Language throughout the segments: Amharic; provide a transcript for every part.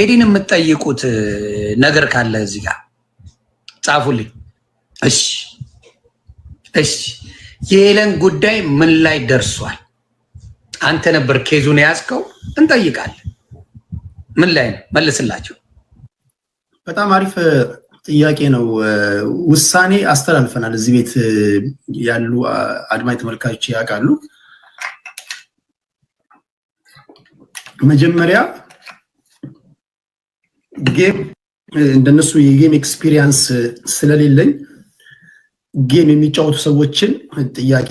ቴዲን የምትጠይቁት ነገር ካለ እዚህ ጋር ጻፉልኝ። እሺ የሄለን ጉዳይ ምን ላይ ደርሷል? አንተ ነበር ኬዙን ያዝከው፣ እንጠይቃለን። ምን ላይ ነው? መልስላቸው። በጣም አሪፍ ጥያቄ ነው። ውሳኔ አስተላልፈናል። እዚህ ቤት ያሉ አድማጭ ተመልካቾች ያውቃሉ። መጀመሪያ ጌም እንደነሱ የጌም ኤክስፒሪየንስ ስለሌለኝ ጌም የሚጫወቱ ሰዎችን ጥያቄ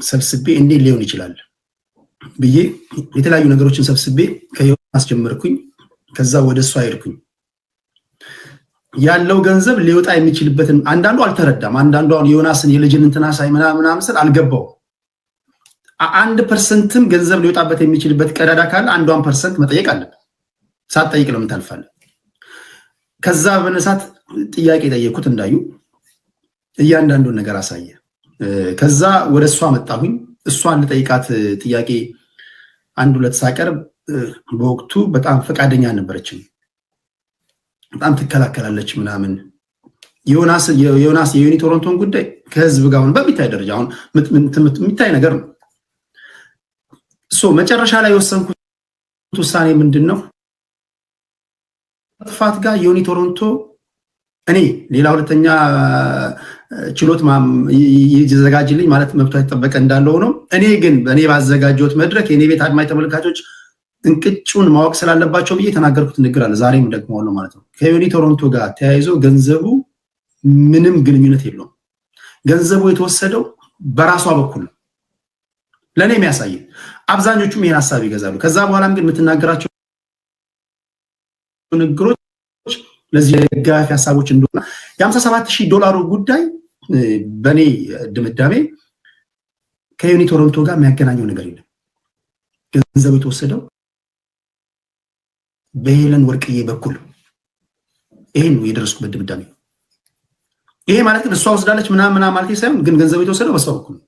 ሰብስቤ እንዴት ሊሆን ይችላል ብዬ የተለያዩ ነገሮችን ሰብስቤ ከዮናስ ጀመርኩኝ። ከዛ ወደ እሷ ሄድኩኝ። ያለው ገንዘብ ሊወጣ የሚችልበትን አንዳንዱ አልተረዳም። አንዳንዱ አሁን ዮናስን የልጅን እንትና ሳይ ምናምን ስል አልገባው። 1% ገንዘብ ሊወጣበት የሚችልበት ቀዳዳ ካለ 1% መጠየቅ አለበት። ሳትጠይቅ ነው የምታልፋለህ። ከዛ በነሳት ጥያቄ ጠየቁት። እንዳዩ እያንዳንዱን ነገር አሳየ። ከዛ ወደ እሷ መጣሁኝ። እሷን ልጠይቃት ጥያቄ 1-2 ሳቀርብ በወቅቱ በጣም ፈቃደኛ አልነበረችም። በጣም ትከላከላለች ምናምን። ዮናስ የዩኒ ቶሮንቶን ጉዳይ ከህዝብ ጋር አሁን በሚታይ ደረጃ አሁን የሚታይ ነገር ነው። መጨረሻ ላይ የወሰንኩት ውሳኔ ምንድን ነው? ጥፋት ጋር ዩኒ ቶሮንቶ እኔ ሌላ ሁለተኛ ችሎት ይዘጋጅልኝ ማለት መብቷ የተጠበቀ እንዳለው ነው። እኔ ግን በእኔ ባዘጋጀሁት መድረክ የኔ ቤት አድማጭ ተመልካቾች እንቅጩን ማወቅ ስላለባቸው ብዬ የተናገርኩት ንግግር አለ። ዛሬም ደግሞ ነው ማለት ነው። ከዩኒ ቶሮንቶ ጋር ተያይዞ ገንዘቡ ምንም ግንኙነት የለውም። ገንዘቡ የተወሰደው በራሷ በኩል ነው። ለእኔ የሚያሳይ አብዛኞቹም ይሄን ሀሳብ ይገዛሉ። ከዛ በኋላም ግን የምትናገራቸው ንግግሮች ለዚህ ደጋፊ ሀሳቦች እንደሆነ $57,000 ጉዳይ በእኔ ድምዳሜ ከዩኒ ቶሮንቶ ጋር የሚያገናኘው ነገር የለም። ገንዘቡ የተወሰደው በሄለን ወርቅዬ በኩል ይሄን ነው የደረስኩበት ድምዳሜ። ይሄ ማለት ግን እሷ ወስዳለች ምናምን ማለት ሳይሆን ግን ገንዘቡ የተወሰደው በሷ በኩል ነው።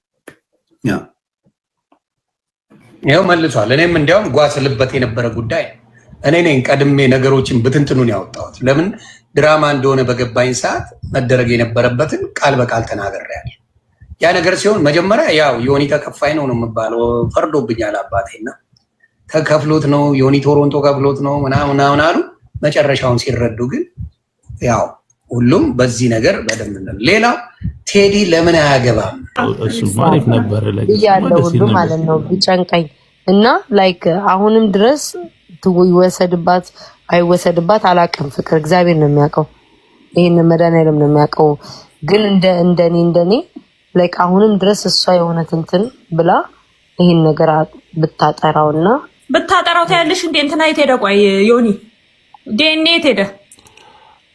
ያው መልሷል። እኔም እንዲያውም ጓስልበት የነበረ ጉዳይ እኔ ነኝ ቀድሜ ነገሮችን ብትንትኑን ያወጣሁት። ለምን ድራማ እንደሆነ በገባኝ ሰዓት መደረግ የነበረበትን ቃል በቃል ተናግሬያለሁ። ያ ነገር ሲሆን መጀመሪያ ያው ዮኒ ተከፋይ ነው የምባለው፣ ፈርዶብኛል አባቴና ተከፍሎት ነው ዮኒ ቶሮንቶ ከፍሎት ነው ምናምን አሉ። መጨረሻውን ሲረዱ ግን ያው ሁሉም በዚህ ነገር በደንብ ነው። ሌላው ቴዲ ለምን አያገባም እሱ ማለት ነበር ያለው ሁሉ ማለት ነው ቢጨንቀኝ እና ላይክ አሁንም ድረስ ይወሰድባት አይወሰድባት አላውቅም። ፍቅር እግዚአብሔር ነው የሚያውቀው፣ ይሄን መድኃኒዓለም ነው የሚያውቀው። ግን እንደኔ ላይክ አሁንም ድረስ እሷ የሆነ እንትን ብላ ይሄን ነገር ብታጠራውና ብታጠራው ታያለሽ። እንዴ እንትና የት ሄደ? ቆይ ዮኒ ዲኤንኤ የት ሄደ?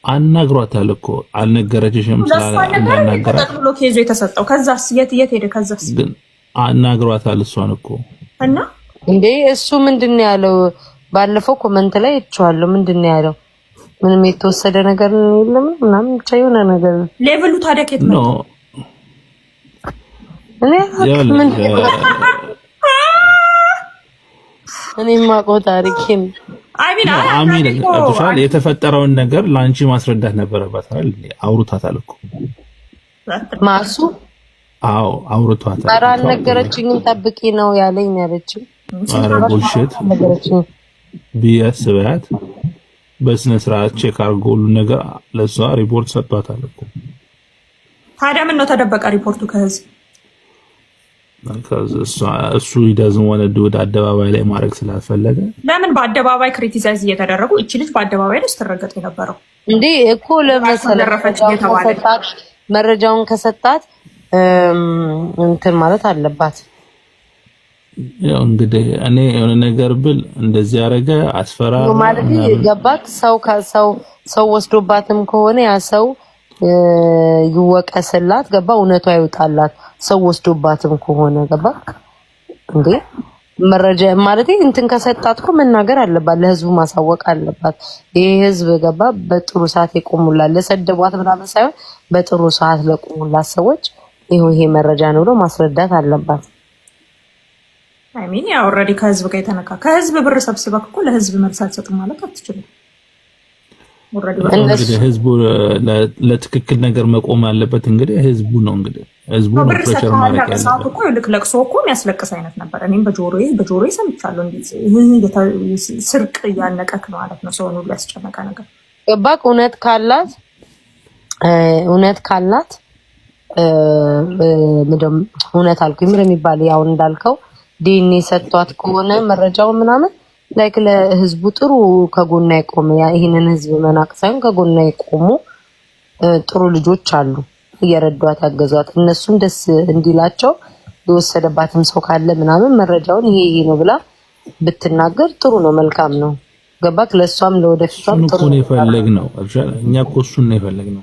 አናግሯታል እኮ አልነገረችሽም? ስላልነገራት ተጠቅልሎ ኬዞ የተሰጠው ከዛስ የት ሄደ? ከዛስ ግን አናግሯታል እሷን እኮ እና እንዴ እሱ ምንድነው ያለው? ባለፈው ኮመንት ላይ እቻለሁ ምንድነው ያለው? ምንም የተወሰደ ነገር የለም ምናምን ብቻ የሆነ ነገር ሌቭሉ ታዲያ ከየት ነው? እኔ ማውቀው ታሪክም አሚን አጥፋል። የተፈጠረውን ነገር ላንቺ ማስረዳት ነበረባት አይደል? አውሩታታል እኮ ማሱ። አዎ አውሩታታል። ኧረ አልነገረችኝም። ጠብቂ ነው ያለኝ ያለችኝ። ኧረ ቡልሽት ቢያስባት በስነ ስርዓት ቼክ አድርጎ ሁሉ ነገር ለሷ ሪፖርት ሰጥቷታል እኮ። ታዲያ ምን ነው ተደበቀ ሪፖርቱ ከህዝብ? እሱ ይደዝም ወደ አደባባይ ላይ ማድረግ ስላልፈለገ ለምን በአደባባይ ክሪቲሳይዝ እየተደረጉ እቺ ልጅ በአደባባይ ላይ ስትረገጥ የነበረው እንዴ እኮ መረጃውን ከሰጣት እንትን ማለት አለባት። ያው እንግዲህ እኔ የሆነ ነገር ብል እንደዚህ ያረገ አስፈራ ማለት ገባክ? ሰው ወስዶባትም ከሆነ ያ ሰው ይወቀስላት፣ ገባ? እውነቷ ይወጣላት። ሰው ወስዶባትም ከሆነ ገባክ እንዴ? መረጃ ማለት እንትን ከሰጣት እኮ መናገር አለባት፣ ለህዝቡ ማሳወቅ አለባት። ይሄ ህዝብ ገባ በጥሩ ሰዓት የቆሙላት ለሰደቧት ምናምን ሳይሆን በጥሩ ሰዓት ለቆሙላት ሰዎች ይሄ መረጃ ነው ብሎ ማስረዳት አለባት። አይ ሚን ያ ኦልሬዲ ከህዝብ ጋር የተነካ ከህዝብ ብር ሰብስበክ እኮ ለህዝብ መልስ አትሰጥም ማለት አትችልም። እንግዲህ ህዝቡ ለትክክል ነገር መቆም ያለበት እንግዲህ ህዝቡ ነው። እንግዲህ ህዝቡ ነው ፕሬሸር ማድረግ ያለበት። ሰዓቱ እኮ ለቅሶ እኮ የሚያስለቅስ አይነት ነበር። እኔም በጆሮዬ ሰምቻለሁ። እንዴ ስርቅ እያነቀክ ነው ማለት ነው ሰውን ሁሉ ያስጨነቀ ነገር ገባክ? እውነት ካላት ምንም እውነት አልኩኝ ምን የሚባል ያው እንዳልከው ዲኤንኤ ሰጥቷት ከሆነ መረጃው ምናምን ላይክ ለህዝቡ ጥሩ ከጎና የቆመ ይሄንን ህዝብ መናቅ ሳይሆን ከጎና የቆሙ ጥሩ ልጆች አሉ እየረዷት ያገዟት። እነሱም ደስ እንዲላቸው የወሰደባትም ሰው ካለ ምናምን መረጃውን ይሄ ነው ብላ ብትናገር ጥሩ ነው፣ መልካም ነው። ገባክ? ለሷም ለወደፊቷም ጥሩ ነው። እኛ እኮ እሱን ነው የፈለግነው።